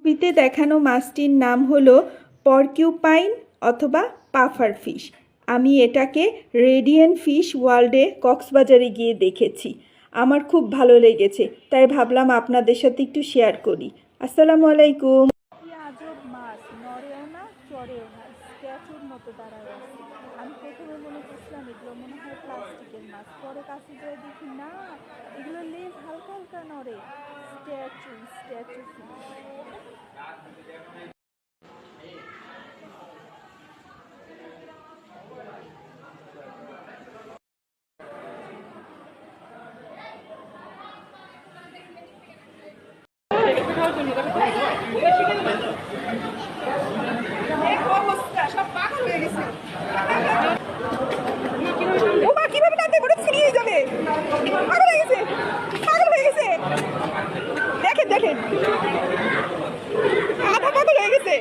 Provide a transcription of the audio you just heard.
ছবিতে দেখানো মাছটির নাম হলো পরকিউপাইন অথবা পাফার ফিশ। আমি এটাকে রেডিয়েন্ট ফিশ ওয়ার্ল্ডে কক্সবাজারে গিয়ে দেখেছি। আমার খুব ভালো লেগেছে, তাই ভাবলাম আপনাদের সাথে একটু শেয়ার করি। আসসালামু আলাইকুম। কি আজব মাছ, নড়েও না চড়েও না, স্ট্যাচুর মতো দাঁড়ায় আছে। আমি প্রথমে মনে করছিলাম এগুলো মনে হয় প্লাস্টিকের মাছ, পরে কাছে যেয়ে দেখি না, এগুলো লেজ হালকা হালকা নড়ে। স্ট্যাচু স্ট্যাচু কিভাবে টানতে করে ছিনিয়ে যাবে, পাগল হয়ে গেছে, পাগল হয়ে গেছে। দেখেন দেখেন, আধা পাগল হয়ে গেছে।